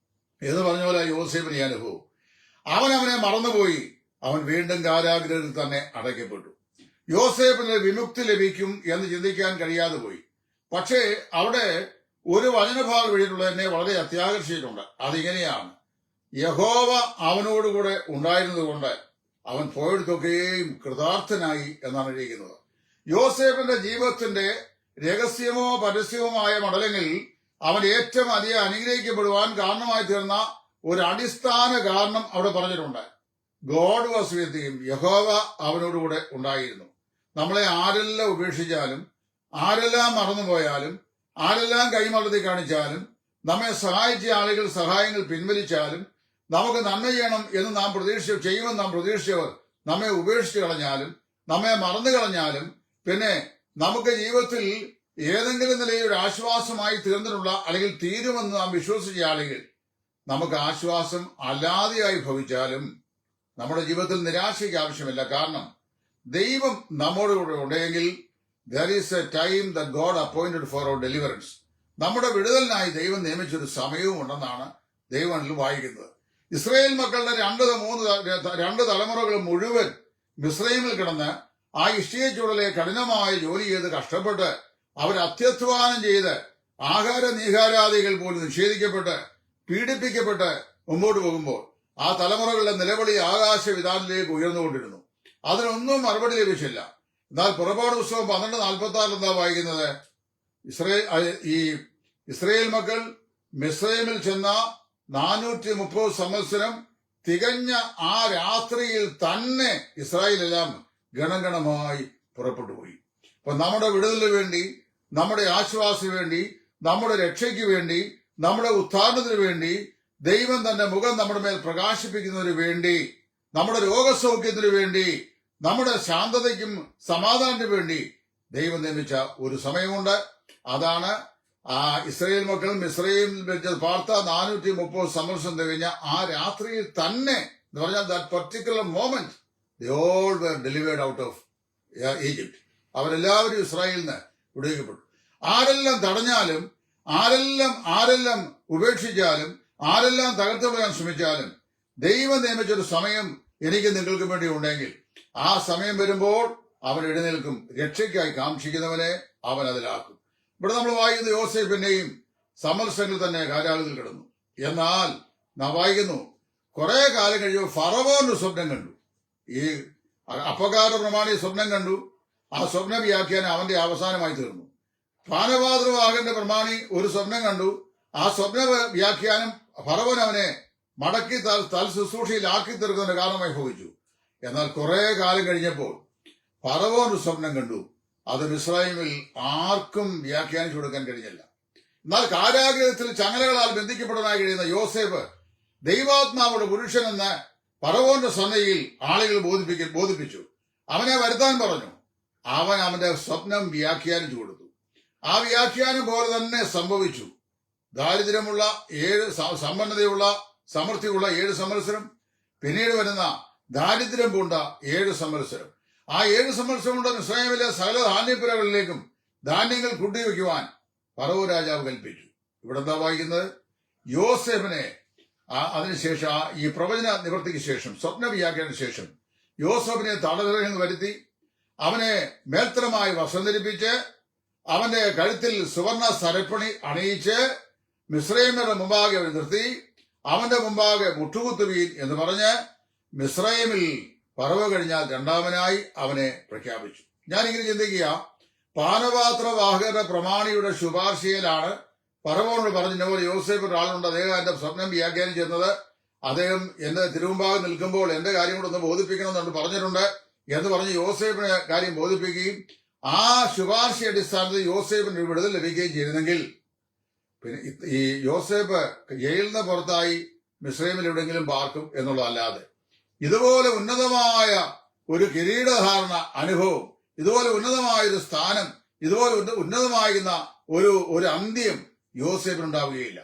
എന്ന് പറഞ്ഞ പോലെ യോസേഫിന് ഈ അനുഭവം. അവനെ മറന്നുപോയി. അവൻ വീണ്ടും കാരാഗ്രഹത്തിൽ തന്നെ അടയ്ക്കപ്പെട്ടു. യോസേഫിന് വിമുക്തി ലഭിക്കും എന്ന് ചിന്തിക്കാൻ കഴിയാതെ പോയി. പക്ഷേ അവിടെ ഒരു വചനഭാഗം എഴുതിയിട്ടുള്ളത് എന്നെ വളരെ അത്യാകർഷിച്ചിട്ടുണ്ട്. അതിങ്ങനെയാണ്, യഹോവ അവനോടുകൂടെ ഉണ്ടായിരുന്നതുകൊണ്ട് അവൻ പോയിടത്തൊക്കെയും കൃതാർത്ഥനായി എന്നാണ് എഴുതിയിരിക്കുന്നത്. യോസേഫിന്റെ ജീവിതത്തിന്റെ രഹസ്യമോ പരസ്യമോമായ മണ്ഡലങ്ങളിൽ അവൻ ഏറ്റവും അധികം അനുഗ്രഹിക്കപ്പെടുവാൻ കാരണമായി തീർന്ന ഒരു അടിസ്ഥാന കാരണം അവിടെ പറഞ്ഞിട്ടുണ്ട്. God was with him. യഹോവ അവനോടുകൂടെ ഉണ്ടായിരുന്നു. നമ്മളെ ആരെല്ലാം ഉപേക്ഷിച്ചാലും, ആരെല്ലാം മറന്നുപോയാലും, ആരെല്ലാം കൈമളത്തി കാണിച്ചാലും, നമ്മെ സഹായിച്ച ആളുകൾ സഹായങ്ങൾ പിൻവലിച്ചാലും, നമുക്ക് നന്മ ചെയ്യണം എന്ന് ചെയ്യുമെന്ന് നാം പ്രതീക്ഷിച്ചവർ നമ്മെ ഉപേക്ഷിച്ച് കളഞ്ഞാലും, നമ്മെ മറന്നു കളഞ്ഞാലും, പിന്നെ നമുക്ക് ജീവിതത്തിൽ ഏതെങ്കിലും നിലയിൽ ഒരു ആശ്വാസമായി തീർന്നിട്ടുള്ള അല്ലെങ്കിൽ തീരുമെന്ന് നാം വിശ്വസിച്ച ആളുകൾ നമുക്ക് ആശ്വാസം അല്ലാതെയായി ഭവിച്ചാലും നമ്മുടെ ജീവിതത്തിൽ നിരാശയ്ക്ക് ആവശ്യമില്ല. കാരണം ദൈവം നമ്മോട് കൂടെ ഉണ്ടെങ്കിൽ there is a time that God appointed for our deliverance. നമ്മുടെ വിടുതലിനായി ദൈവം നിയമിച്ചൊരു സമയവും ഉണ്ടെന്നാണ് ദൈവത്തിൽ വായിക്കുന്നത്. ഇസ്രായേൽ മക്കളുടെ രണ്ട് തലമുറകൾ മുഴുവൻ മിസ്രൈമിൽ കിടന്ന് ആ ഇഷ്ടിക ചൂടലെ കഠിനമായ ജോലി ചെയ്ത് കഷ്ടപ്പെട്ട് അവർ അത്യധ്വാനം ചെയ്ത് ആഹാര നീഹാരാദികൾ പോലും നിഷേധിക്കപ്പെട്ട് പീഡിപ്പിക്കപ്പെട്ട് മുമ്പോട്ട് പോകുമ്പോൾ ആ തലമുറകളുടെ നിലവിളി ആകാശവിധാനത്തിലേക്ക് ഉയർന്നുകൊണ്ടിരുന്നു. അതിനൊന്നും മറുപടി ലഭിച്ചില്ല. എന്നാൽ പുറപ്പാട് പുസ്തകം 12:46 എന്താ വായിക്കുന്നത്, ഇസ്രായേൽ മക്കൾ മിസ്രൈമിൽ ചെന്ന 430 സംവത്സരം തികഞ്ഞ ആ രാത്രിയിൽ തന്നെ ഇസ്രായേലെല്ലാം ഗണഗണമായി പുറപ്പെട്ടു പോയി. അപ്പൊ നമ്മുടെ വിടുതലിന് വേണ്ടി, നമ്മുടെ ആശ്വാസത്തിന് വേണ്ടി, നമ്മുടെ രക്ഷയ്ക്ക് വേണ്ടി, നമ്മുടെ ഉത്ഥാനത്തിന് വേണ്ടി, ദൈവം തന്റെ മുഖം നമ്മുടെ മേൽ പ്രകാശിപ്പിക്കുന്നതിന് വേണ്ടി, നമ്മുടെ രോഗസൗഖ്യത്തിന് വേണ്ടി, നമ്മുടെ ശാന്തതയ്ക്കും സമാധാനത്തിനു വേണ്ടി ദൈവം നിയമിച്ച ഒരു സമയമുണ്ട്. അതാണ് ആ ഇസ്രായേൽ മക്കൾ മിസ്രൈമിൽ വെച്ച് പാർത്ത 430 സംവത്സരം തികഞ്ഞ ആ രാത്രിയിൽ തന്നെ എന്ന് പറഞ്ഞാൽ that particular moment they all were delivered out of Egypt. അവരെല്ലാവരും ഇസ്രായേലിൽ നിന്ന് വിടുവിക്കപ്പെട്ടു. ആരെല്ലാം തടഞ്ഞാലും, ആരെല്ലാം ഉപേക്ഷിച്ചാലും, ആരെല്ലാം തകർത്തു പോകാൻ ശ്രമിച്ചാലും ദൈവം നിയമിച്ചൊരു സമയം എനിക്ക് നിങ്ങൾക്ക് വേണ്ടി ഉണ്ടെങ്കിൽ ആ സമയം വരുമ്പോൾ അവൻ എഴുന്നേൽക്കും. രക്ഷയ്ക്കായി കാക്ഷിക്കുന്നവനെ അവൻ അതിലാക്കും. ഇവിടെ നമ്മൾ വായിക്കുന്നത് യോസേഫിന്റെയും സംവത്സരങ്ങൾ തന്നെ കാരാഗ്രഹത്തിൽ കിടന്നു. എന്നാൽ നാം വായിക്കുന്നു, കുറെ കാലം കഴിയുമ്പോൾ ഫറവോന്റെ സ്വപ്നം കണ്ടു. ഈ അപ്പകാര പ്രമാണി സ്വപ്നം കണ്ടു. ആ സ്വപ്ന വ്യാഖ്യാനം അവന്റെ അവസാനമായി തീർന്നു. പാനപാത്രവാഹകന്റെ പ്രമാണി ഒരു സ്വപ്നം കണ്ടു. ആ സ്വപ്ന വ്യാഖ്യാനം ഫറവോൻ അവനെ മടക്കി ശുശ്രൂഷയിലാക്കി തീർക്കുന്നതിന് കാരണമായി ഭവിച്ചു. എന്നാൽ കുറെ കാലം കഴിഞ്ഞപ്പോൾ ഫറവോൻ ഒരു സ്വപ്നം കണ്ടു. അത് മിസ്രൈമിൽ ആർക്കും വ്യാഖ്യാനിച്ചു കൊടുക്കാൻ കഴിഞ്ഞില്ല. എന്നാൽ കാരാഗ്രഹത്തിൽ ചങ്ങലകളാൽ ബന്ധിക്കപ്പെടാനായി കഴിയുന്ന യോസേഫ് ദൈവാത്മാവുടെ പുരുഷനെന്ന് ഫറവോന്റെ സന്നയിൽ ആളുകൾ ബോധിപ്പിച്ചു. അവനെ വരുത്താൻ പറഞ്ഞു. അവൻ അവന്റെ സ്വപ്നം വ്യാഖ്യാനിച്ചു കൊടുത്തു. ആ വ്യാഖ്യാനം പോലെ തന്നെ സംഭവിച്ചു. ദാരിദ്ര്യമുള്ള 7 സമ്പന്നതയുള്ള സമൃദ്ധിയുള്ള 7 സംവത്സരം, പിന്നീട് വരുന്ന ദാരിദ്ര്യം പൂണ്ട 7 സംവത്സരം. ആ 7 സംവത്സരം കൊണ്ട് മിസ്രയീമിലെ സകല ധാന്യപ്പുരകളിലേക്കും ധാന്യങ്ങൾ കൂട്ടിവെക്കുവാൻ ഫറവോ രാജാവ് കൽപ്പിച്ചു. ഇവിടെ എന്താ വായിക്കുന്നത്? യോസേഫിനെ അതിനുശേഷം ഈ പ്രവചന നിവൃത്തിക്ക് ശേഷം, സ്വപ്ന വ്യാഖ്യാനത്തിന് ശേഷം യോസേഫിനെ തടവിൽ നിന്ന് വരുത്തി അവനെ മേൽത്തരമായി വസ്ത്രം ധരിപ്പിച്ച് അവന്റെ കഴുത്തിൽ സുവർണ സരപ്പണി അണിയിച്ച് മിസ്രയീമിന്റെ മുമ്പാകെ നിർത്തി അവന്റെ മുമ്പാകെ മുട്ടുകുത്തുവീൻ എന്ന് പറഞ്ഞ് മിസ്രയീമിൽ ഫറവോ കഴിഞ്ഞാൽ രണ്ടാമനായി അവനെ പ്രഖ്യാപിച്ചു. ഞാനിങ്ങനെ ചിന്തിക്കുക, പാനപാത്രവാഹകരുടെ പ്രമാണിയുടെ ശുപാർശയിലാണ് ഫറവോനോട് പറഞ്ഞ യോസേഫ് ഒരാളുണ്ട്, അദ്ദേഹം എന്റെ സ്വപ്നം വ്യാഖ്യാനം ചെയ്യുന്നത്, അദ്ദേഹം എന്റെ തിരുമുമ്പാകെ നിൽക്കുമ്പോൾ എന്റെ കാര്യം കൂടെ ഒന്ന് ബോധിപ്പിക്കണമെന്നുണ്ട് പറഞ്ഞിട്ടുണ്ട് എന്ന് പറഞ്ഞ് യോസേഫിനെ കാര്യം ബോധിപ്പിക്കുകയും ആ ശുപാർശ അടിസ്ഥാനത്തിൽ യോസേഫിന് വിടുതൽ ലഭിക്കുകയും ചെയ്തിരുന്നെങ്കിൽ പിന്നെ ഈ യോസേഫ് ജയിലിൽ നിന്ന് പുറത്തായി മിസ്രയീമിൽ എവിടെയെങ്കിലും പാർക്കും എന്നുള്ളതല്ലാതെ ഇതുപോലെ ഉന്നതമായ ഒരു കിരീടധാരണ അനുഭവം, ഇതുപോലെ ഉന്നതമായ ഒരു സ്ഥാനം, ഇതുപോലെ ഉന്നതമായിരുന്ന ഒരു അന്ത്യം യോസേഫിനുണ്ടാവുകയില്ല.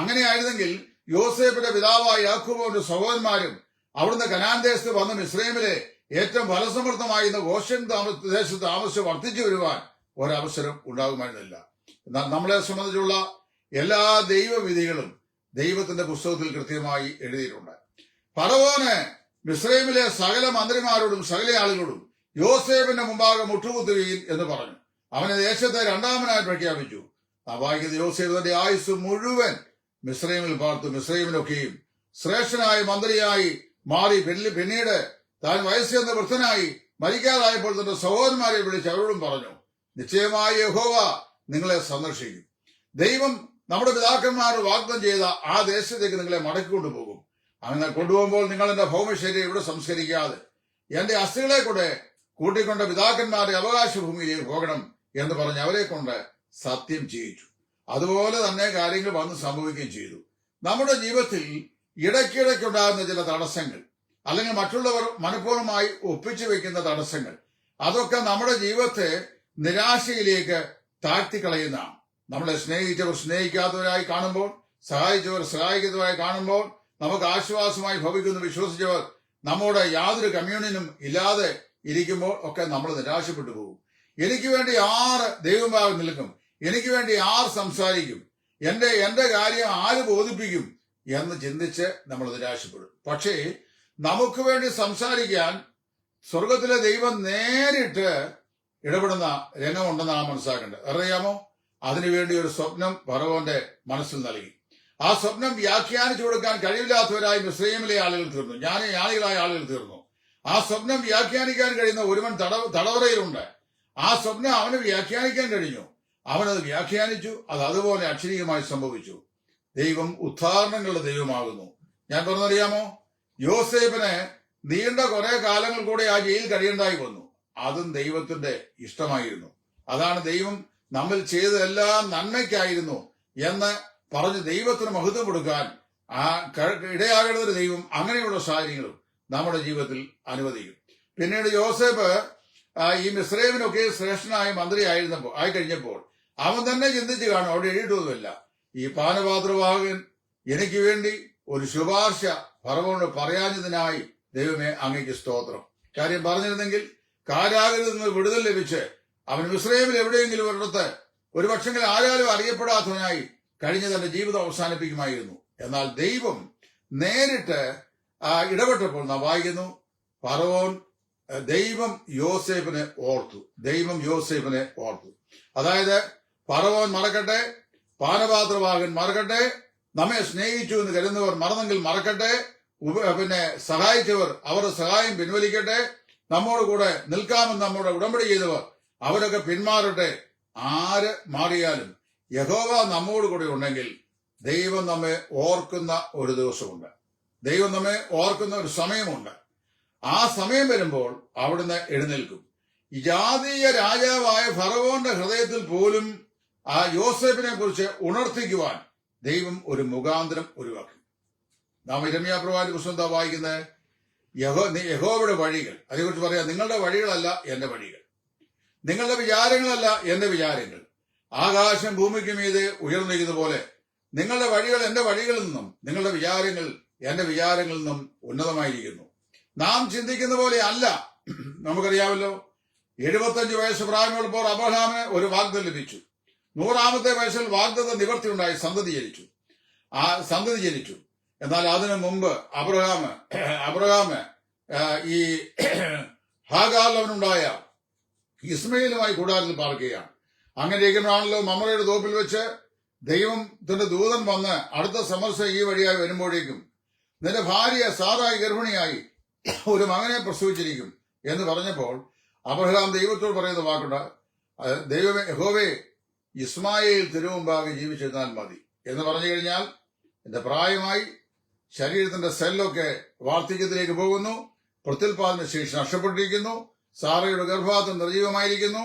അങ്ങനെയായിരുന്നെങ്കിൽ യോസേഫിന്റെ പിതാവായ യാക്കോബിന്റെ സഹോദരന്മാരും അവിടുന്ന് കനാൻ ദേശത്ത് വന്ന് മിസ്രയീമിലെ ഏറ്റവും ഫലസമൃദ്ധമായിരുന്ന ഗോശൻ ദേശത്ത് താമസിച്ച് വർദ്ധിച്ചു വരുവാൻ ഒരവസരം ഉണ്ടാകുമായിരുന്നില്ല. എന്നാൽ നമ്മളെ സംബന്ധിച്ചുള്ള എല്ലാ ദൈവവിധികളും ദൈവത്തിന്റെ പുസ്തകത്തിൽ കൃത്യമായി എഴുതിയിട്ടുണ്ട്. ഫറവോന് മിസ്രയീമിലെ സകല മന്ത്രിമാരോടും സകല ആളുകളോടും യോസേഫിന്റെ മുമ്പാകെ മുട്ടുകുത്തുകയും എന്ന് പറഞ്ഞു. അവനെ ദേശത്തെ രണ്ടാമനായി പ്രഖ്യാപിച്ചു. വായിക്കുന്നത് യോസേഫ് തന്റെ ആയുസ് മുഴുവൻ മിസ്രയീമിൽ പാർത്തു. മിസ്രയീമിലൊക്കെയും ശ്രേഷ്ഠനായ മന്ത്രിയായി മാറി. പിന്നീട് താൻ വയസ്സെന്ന വൃദ്ധനായി മരിക്കാതായപ്പോൾ തന്റെ സഹോദരന്മാരെ വിളിച്ച് അവരോടും പറഞ്ഞു, നിശ്ചയമായി യഹോവ നിങ്ങളെ സന്ദർശിക്കും. ദൈവം നമ്മുടെ പിതാക്കന്മാർ വാഗ്ദാനം ചെയ്ത ആ ദേശത്തേക്ക് നിങ്ങളെ മടക്കിക്കൊണ്ടുപോകും. അങ്ങനെ കൊണ്ടുപോകുമ്പോൾ നിങ്ങൾ എന്റെ ഭൗമശരീരം ഇവിടെ സംസ്കരിക്കാതെ എന്റെ അസ്ഥികളെ കൂടെ കൂട്ടിക്കൊണ്ട് പിതാക്കന്മാരുടെ അവകാശ ഭൂമിയിലേക്ക് പോകണം എന്ന് പറഞ്ഞ് അവരെ കൊണ്ട് സത്യം ചെയ്യിച്ചു. അതുപോലെ തന്നെ കാര്യങ്ങൾ വന്ന് സംഭവിക്കുകയും ചെയ്തു. നമ്മുടെ ജീവിതത്തിൽ ഇടയ്ക്കിടയ്ക്കുണ്ടാകുന്ന ചില തടസ്സങ്ങൾ, അല്ലെങ്കിൽ മറ്റുള്ളവർ മനഃപൂർവ്വമായി ഒപ്പിച്ചു വെക്കുന്ന തടസ്സങ്ങൾ, അതൊക്കെ നമ്മുടെ ജീവിതത്തെ നിരാശയിലേക്ക് താഴ്ത്തിക്കളയുന്നതാണ്. നമ്മളെ സ്നേഹിച്ചവർ സ്നേഹിക്കാത്തവരായി കാണുമ്പോൾ, സഹായിച്ചവർ സഹായിക്കുന്നവരായി കാണുമ്പോൾ, നമുക്ക് ആശ്വാസമായി ഭവിക്കുന്നു വിശ്വസിച്ചവർ നമ്മോട് യാതൊരു കമ്മ്യൂണിനും ഇല്ലാതെ ഇരിക്കുമ്പോൾ ഒക്കെ നമ്മൾ നിരാശപ്പെട്ടു പോകും. എനിക്ക് വേണ്ടി ആര് ദൈവഭാഗം നിൽക്കും, എനിക്ക് വേണ്ടി ആര് സംസാരിക്കും, എന്റെ കാര്യം ആര് ബോധിപ്പിക്കും എന്ന് ചിന്തിച്ച് നമ്മൾ നിരാശപ്പെടും. പക്ഷേ നമുക്ക് വേണ്ടി സംസാരിക്കാൻ സ്വർഗത്തിലെ ദൈവം നേരിട്ട് ഇടപെടുന്ന രംഗമുണ്ടെന്ന് നാം മനസ്സിലാക്കേണ്ടത്. അറിയാമോ? അതിനുവേണ്ടി ഒരു സ്വപ്നം ഫറവോന്റെ മനസ്സിൽ നൽകി. ആ സ്വപ്നം വ്യാഖ്യാനിച്ചു കൊടുക്കാൻ കഴിവില്ലാത്തവരായി മിസ്രയീമിലെ ആളുകൾ തീർന്നു, ജ്ഞാനികളായ ആളുകൾ തീർന്നു. ആ സ്വപ്നം വ്യാഖ്യാനിക്കാൻ കഴിയുന്ന ഒരുവൻ തടവറയിലുണ്ട്. ആ സ്വപ്നം അവന് വ്യാഖ്യാനിക്കാൻ കഴിഞ്ഞു. അവനത് വ്യാഖ്യാനിച്ചു. അത് അതുപോലെ അക്ഷരീയമായി സംഭവിച്ചു. ദൈവം ഉദാഹരണങ്ങളുടെ ദൈവമാകുന്നു. ഞാൻ പറഞ്ഞറിയാമോ, യോസേഫിന് നീണ്ട കുറെ കാലങ്ങൾ കൂടെ ആ ജയിലിൽ കഴിയേണ്ടായി വന്നു. അതും ദൈവത്തിന്റെ ഇഷ്ടമായിരുന്നു. അതാണ് ദൈവം നമ്മൾ ചെയ്തതെല്ലാം നന്മയ്ക്കായിരുന്നു എന്ന് പറഞ്ഞ് ദൈവത്തിന് മഹത്വം കൊടുക്കാൻ ഇടയാകേണ്ടതൊരു ദൈവം അങ്ങനെയുള്ള സാഹചര്യങ്ങളും നമ്മുടെ ജീവിതത്തിൽ അനുവദിക്കും. പിന്നീട് യോസേഫ് ഈ മിസ്രയീമിനൊക്കെ ശ്രേഷ്ഠനായ മന്ത്രി ആയി കഴിഞ്ഞപ്പോൾ അവൻ തന്നെ ചിന്തിച്ചു കാണും, അവിടെ എഴുതിയിട്ടൊന്നുമില്ല, ഈ പാനപാത്രവാഹകൻ എനിക്ക് വേണ്ടി ഒരു ശുപാർശ ഫറവോനോട് പറയാഞ്ഞതിനായി ദൈവമേ അങ്ങേക്ക് സ്തോത്രം. കാര്യം പറഞ്ഞിരുന്നെങ്കിൽ കാരാഗ്രഹത്തിൽ നിന്ന് വിടുതൽ ലഭിച്ച് അവൻ മിസ്രയീമിൽ എവിടെയെങ്കിലും ഒരിടത്ത് ഒരു പക്ഷെങ്കിൽ ആരാലും അറിയപ്പെടാത്തവനായി കഴിഞ്ഞ് തന്റെ ജീവിതം അവസാനിപ്പിക്കുമായിരുന്നു. എന്നാൽ ദൈവം നേരിട്ട് ഇടപെട്ടപ്പോൾ നാം വായിക്കുന്നു, ഫറവോൻ ദൈവം യോസേഫിനെ ഓർത്തു. അതായത് ഫറവോൻ മറക്കട്ടെ, പാനപാത്രവാഹകൻ മറക്കട്ടെ, നമ്മെ സ്നേഹിച്ചു എന്ന് കരുതുന്നവർ മറന്നെങ്കിൽ മറക്കട്ടെ, പിന്നെ സഹായിച്ചവർ അവരുടെ സഹായം പിൻവലിക്കട്ടെ, നമ്മോട് കൂടെ നിൽക്കാമെന്ന് നമ്മോട് ഉടമ്പടി ചെയ്തവർ അവരൊക്കെ പിന്മാറട്ടെ. ആര് മാറിയാലും യഹോവ നമ്മോട് കൂടെ ഉണ്ടെങ്കിൽ ദൈവം നമ്മെ ഓർക്കുന്ന ഒരു ദിവസമുണ്ട്. ദൈവം നമ്മെ ഓർക്കുന്ന ഒരു സമയമുണ്ട്. ആ സമയം വരുമ്പോൾ അവിടുന്ന് എഴുന്നേൽക്കും. ഈ ജാതീയ രാജാവായ ഫറവോന്റെ ഹൃദയത്തിൽ പോലും ആ യോസേഫിനെ കുറിച്ച് ഉണർത്തിക്കുവാൻ ദൈവം ഒരു മുഖാന്തരം ഒഴിവാക്കി. നാം യിരെമ്യാ പ്രവാചകന്റെ പുസ്തകം എന്താ വായിക്കുന്നത്? യഹോവയുടെ വഴികൾ, അതേക്കുറിച്ച് പറയാം, നിങ്ങളുടെ വഴികളല്ല എന്റെ വഴികൾ, നിങ്ങളുടെ വിചാരങ്ങളല്ല എന്റെ വിചാരങ്ങൾ. ആകാശം ഭൂമിക്ക് മീതെ ഉയർന്നിരിക്കുന്ന പോലെ നിങ്ങളുടെ വഴികൾ എന്റെ വഴികളിൽ നിന്നും നിങ്ങളുടെ വിചാരങ്ങൾ എന്റെ വിചാരങ്ങളിൽ നിന്നും ഉന്നതമായിരിക്കുന്നു. നാം ചിന്തിക്കുന്ന പോലെ അല്ല. നമുക്കറിയാമല്ലോ, 75 വയസ്സ് പ്രായമുള്ളപ്പോൾ അബ്രഹാമിന് ഒരു വാഗ്ദത്തം ലഭിച്ചു. 100-ാമത്തെ വയസ്സിൽ വാഗ്ദത്ത നിവർത്തി ഉണ്ടായി, സന്തതി ജനിച്ചു. എന്നാൽ അതിനു മുമ്പ് അബ്രഹാം ഈ ഹാഗാറിലവനുണ്ടായ ഇസ്മയിലുമായി കൂടാരത്തിൽ പാർക്കുകയാണ്. അങ്ങനെ ഇരിക്കുമ്പോഴാണല്ലോ മമ്രയുടെ തോപ്പിൽ വെച്ച് ദൈവത്തിന്റെ ദൂതൻ വന്ന് അടുത്ത സമർശം ഈ വഴിയായി വരുമ്പോഴേക്കും നിന്റെ ഭാര്യ സാറായി ഗർഭിണിയായി ഒരു മകനെ പ്രസവിച്ചിരിക്കും എന്ന് പറഞ്ഞപ്പോൾ അബ്രഹാം ദൈവത്തോട് പറയുന്ന വാക്കുണ്ട്, ദൈവമേ യഹോവേ, ഇസ്മായേൽ തിരുമുമ്പാകെ ജീവിച്ചിരുന്നാൽ മതി എന്ന് പറഞ്ഞു കഴിഞ്ഞാൽ എന്റെ പ്രായമായി, ശരീരത്തിന്റെ സെല്ലൊക്കെ വാർദ്ധക്യത്തിലേക്ക് പോകുന്നു, പ്രത്യുൽപാദന ശേഷി നഷ്ടപ്പെട്ടിരിക്കുന്നു, സാറയുടെ ഗർഭപാത്രം നിർജീവമായിരിക്കുന്നു,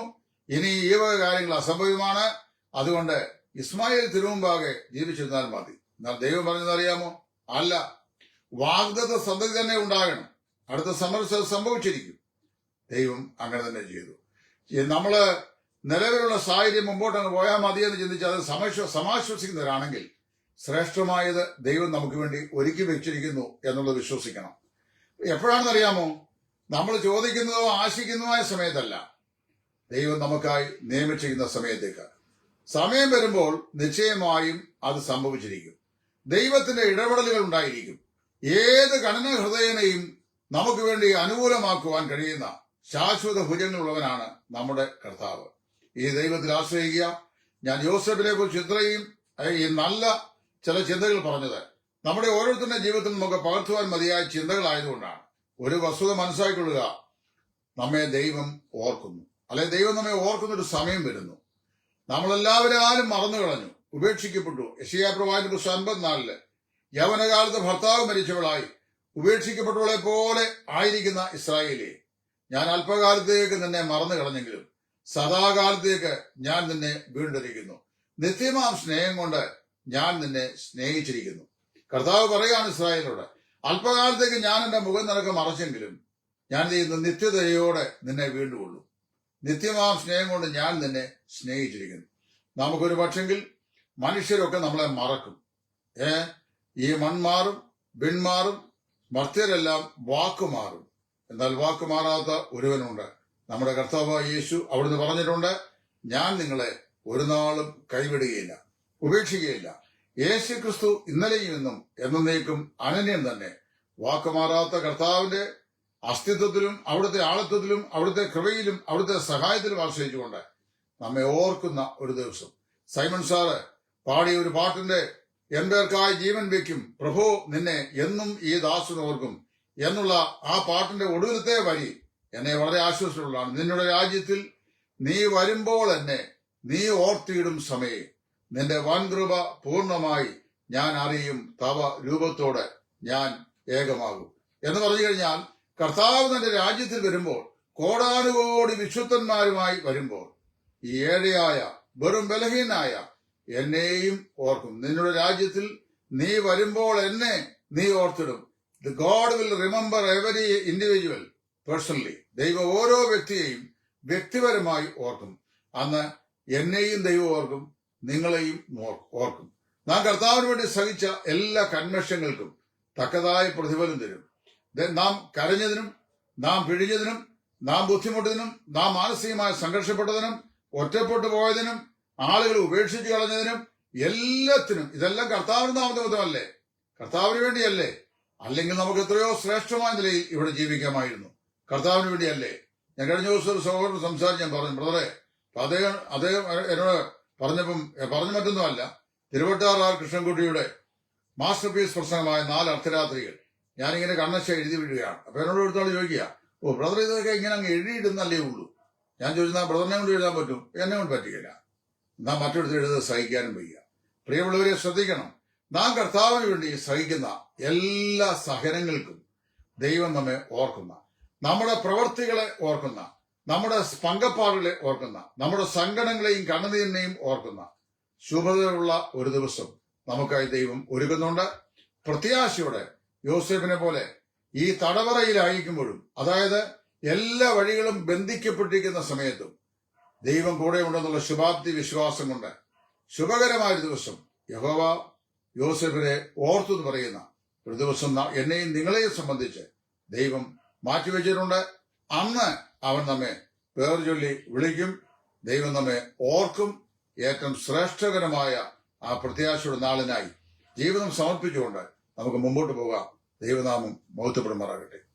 ഇനി ഈ വക കാര്യങ്ങൾ അസംഭവ്യമാണ്, അതുകൊണ്ട് ഇസ്മായേൽ തിരുമുമ്പാകെ ജീവിച്ചിരുന്നാൽ മതി. എന്നാൽ ദൈവം പറഞ്ഞതറിയാമോ? അല്ല, വാഗ്ദത്ത സന്തതി തന്നെ ഉണ്ടാകണം. അടുത്ത സമരസം സംഭവിച്ചിരിക്കും. ദൈവം അങ്ങനെ തന്നെ ചെയ്തു. നമ്മള് നിലവിലുള്ള സാഹചര്യം മുമ്പോട്ടങ്ങ് പോയാൽ മതിയെന്ന് ചിന്തിച്ച് അത് സമാശ്വസിക്കുന്നവരാണെങ്കിൽ ശ്രേഷ്ഠമായത് ദൈവം നമുക്ക് വേണ്ടി ഒരുക്കി വെച്ചിരിക്കുന്നു എന്നുള്ളത് വിശ്വസിക്കണം. എപ്പോഴാണെന്നറിയാമോ? നമ്മൾ ചോദിക്കുന്നതോ ആശിക്കുന്നതുമായ സമയത്തല്ല, ദൈവം നമുക്കായി നിയമിച്ചിരിക്കുന്ന സമയത്തേക്ക്. സമയം വരുമ്പോൾ നിശ്ചയമായും അത് സംഭവിച്ചിരിക്കും. ദൈവത്തിന്റെ ഇടപെടലുകൾ ഉണ്ടായിരിക്കും. ഏത് കഠിന ഹൃദയനെയും നമുക്ക് വേണ്ടി അനുകൂലമാക്കുവാൻ കഴിയുന്ന ശാശ്വത ഭുജങ്ങളുള്ളവനാണ് നമ്മുടെ കർത്താവ്. ഈ ദൈവത്തിൽ ആശ്രയിക്കുക. ഞാൻ യോസേഫിനെ കുറിച്ച് ഇത്രയും ഈ നല്ല ചില ചിന്തകൾ പറഞ്ഞത് നമ്മുടെ ഓരോരുത്തരുടെ ജീവിതത്തിൽ നമുക്ക് പകർത്തുവാൻ മതിയായ ചിന്തകളായതുകൊണ്ടാണ്. ഒരു വസ്തുത മനസ്സിലാക്കിക്കൊള്ളുക, നമ്മെ ദൈവം ഓർക്കുന്നു, അല്ലെ ദൈവം നമ്മെ ഓർക്കുന്നൊരു സമയം വരുന്നു. നമ്മളെല്ലാവരും മറന്നു കളഞ്ഞു, ഉപേക്ഷിക്കപ്പെട്ടു. യെശയ്യാ പ്രവാചകന്റെ പുസ്തകം 54 യൗവനകാലത്ത് ഭർത്താവ് മരിച്ചവളായി ഉപേക്ഷിക്കപ്പെട്ടവളെ പോലെ ആയിരിക്കുന്ന ഇസ്രായേലേ, ഞാൻ അല്പകാലത്തേക്ക് നിന്നെ മറന്നു കളഞ്ഞെങ്കിലും സദാകാലത്തേക്ക് ഞാൻ നിന്നെ വീണ്ടെടുക്കുന്നു. നിത്യമാം സ്നേഹം കൊണ്ട് ഞാൻ നിന്നെ സ്നേഹിച്ചിരിക്കുന്നു. കർത്താവ് പറയുകയാണ് ഇസ്രായേലിനോട്, അല്പകാലത്തേക്ക് ഞാൻ എന്റെ മുഖം നിനക്ക് മറച്ചെങ്കിലും ഞാൻ ചെയ്യുന്ന നിത്യതയോടെ നിന്നെ വീണ്ടുകൊള്ളു. നിത്യമാം സ്നേഹം കൊണ്ട് ഞാൻ നിന്നെ സ്നേഹിച്ചിരിക്കുന്നു. നമുക്കൊരു പക്ഷെങ്കിൽ മനുഷ്യരൊക്കെ നമ്മളെ മറക്കും. ഈ മൺമാറും വിൺമാറും, മർത്യരെല്ലാം വാക്കുമാറും. എന്നാൽ വാക്കുമാറാത്ത ഒരുവനുണ്ട്, നമ്മുടെ കർത്താവായ യേശു. അവിടുന്ന് പറഞ്ഞിട്ടുണ്ട്, ഞാൻ നിങ്ങളെ ഒരു നാളും കൈവിടുകയില്ല, ഉപേക്ഷിക്കുകയില്ല. യേശു ക്രിസ്തു ഇന്നലെയും ഇന്നും എന്നേക്കും അനന്യം തന്നെ. വാക്കുമാറാത്ത കർത്താവിന്റെ അസ്തിത്വത്തിലും അവിടുത്തെ ആളത്വത്തിലും അവിടുത്തെ കൃപയിലും അവിടുത്തെ സഹായത്തിലും ആശ്രയിച്ചുകൊണ്ട് നമ്മെ ഓർക്കുന്ന ഒരു ദിവസം. സൈമൺ സാറ് പാടിയ ഒരു പാട്ടിന്റെ എൻപേർക്കായി ജീവൻ വയ്ക്കും പ്രഭു നിന്നെ എന്നും ഈ ദാസൻ ഓർക്കും എന്നുള്ള ആ പാട്ടിന്റെ ഒടുവിലത്തെ വരി എന്നെ വളരെ ആശ്വസിച്ചുള്ളതാണ്. നിന്നുടെ രാജ്യത്തിൽ നീ വരുമ്പോൾ എന്നെ നീ ഓർത്തിയിടും സമയേ, നിന്റെ വൻകൃപ പൂർണ്ണമായി ഞാൻ അറിയും, തവ രൂപത്തോടെ ഞാൻ ഏകമാകും എന്ന് പറഞ്ഞു കഴിഞ്ഞാൽ, കർത്താവ് തന്റെ രാജ്യത്തിൽ വരുമ്പോൾ കോടാനുകോടി വിശുദ്ധന്മാരുമായി വരുമ്പോൾ ഈ ഏഴയായ വെറും ബലഹീനായ എന്നെയും ഓർക്കും. നിന്നുടെ രാജ്യത്തിൽ നീ വരുമ്പോൾ എന്നെ നീ ഓർത്തിടും. The God will remember every individual personally. ദൈവം ഓരോ വ്യക്തിയെയും വ്യക്തിപരമായി ഓർക്കും. അന്ന് എന്നെയും ദൈവം ഓർക്കും, നിങ്ങളെയും ഓർക്കും. നാം കർത്താവിന് വേണ്ടി സഹിച്ച എല്ലാ കന്മഷങ്ങൾക്കും തക്കതായ പ്രതിഫലം തരും. നാം കരഞ്ഞതിനും നാം പിഴിഞ്ഞതിനും നാം ബുദ്ധിമുട്ടതിനും നാം മാനസികമായി സംഘർഷപ്പെട്ടതിനും ഒറ്റപ്പെട്ടു പോയതിനും ആളുകൾ ഉപേക്ഷിച്ചു കളഞ്ഞതിനും എല്ലാത്തിനും ഇതെല്ലാം കർത്താവിന് നാമതമല്ലേ, കർത്താവിന് വേണ്ടിയല്ലേ? അല്ലെങ്കിൽ നമുക്ക് എത്രയോ ശ്രേഷ്ഠമായ നിലയിൽ ഇവിടെ ജീവിക്കാമായിരുന്നു. കർത്താവിന് വേണ്ടിയല്ലേ? ഞാൻ കഴിഞ്ഞ ദിവസം ഒരു സഹോദരൻ സംസാരിച്ച് ഞാൻ പറഞ്ഞു, ബ്രദറെ, അദ്ദേഹം എന്നോട് പറഞ്ഞ മറ്റൊന്നുമല്ല, തിരുവട്ടാർ കൃഷ്ണൻകുട്ടിയുടെ മാസ്റ്റർ പീസ് പ്രസംഗമായ 4 അർദ്ധരാത്രികൾ ഞാനിങ്ങനെ കണ്ണശ എഴുതി വിടുകയാണ്. അപ്പൊ എന്നോട് എടുത്തോളം ചോദിക്കുക, ഓ ബ്രദർ ഇതൊക്കെ ഇങ്ങനെ അങ്ങ് എഴുതിയിടുന്നല്ലേ ഉള്ളൂ. ഞാൻ ചോദിച്ചാൽ ബ്രദറിനെ കൊണ്ട് എഴുതാൻ പറ്റും, എന്നെ കൊണ്ട് പറ്റിക്കില്ല. നാം മറ്റൊരുത്തർ എഴുതാൻ സഹിക്കാനും വയ്യ. പ്രിയമുള്ളവരെ ശ്രദ്ധിക്കണം, നാം കർത്താവിന് വേണ്ടി സഹിക്കുന്ന എല്ലാ സഹനങ്ങൾക്കും ദൈവം നമ്മെ ഓർക്കുന്ന, നമ്മുടെ പ്രവർത്തികളെ ഓർക്കുന്ന, നമ്മുടെ പങ്കപ്പാടുകളെ ഓർക്കുന്ന, നമ്മുടെ സങ്കടങ്ങളെയും കണ്ണുനീരിനെയും ഓർക്കുന്ന ശുഭതയുള്ള ഒരു ദിവസം നമുക്കായി ദൈവം ഒരുക്കുന്നുണ്ട്. പ്രത്യാശയോടെ യോസേഫിനെ പോലെ ഈ തടവറയിലായിരിക്കുമ്പോഴും, അതായത് എല്ലാ വഴികളും ബന്ധിക്കപ്പെട്ടിരിക്കുന്ന സമയത്തും ദൈവം കൂടെ ഉണ്ടെന്നുള്ള ശുഭാപ്തി വിശ്വാസം കൊണ്ട് ശുഭകരമായ ദിവസം യഹോവ യോസേഫിനെ ഓർത്തു പറയുന്ന ഒരു ദിവസം എന്നെയും നിങ്ങളെയും സംബന്ധിച്ച് ദൈവം മാറ്റിവെച്ചിട്ടുണ്ട്. അന്ന് അവൻ നമ്മെ പേർ ചൊല്ലി വിളിക്കും. ദൈവം നമ്മെ ഓർക്കും. ഏറ്റവും ശ്രേഷ്ഠകരമായ ആ പ്രത്യാശയുടെ നാളിനായി ജീവിതം സമർപ്പിച്ചുകൊണ്ട് നമുക്ക് മുമ്പോട്ട് പോകാം. ദൈവനാമം മഹത്വപ്പെടുമാറാകട്ടെ.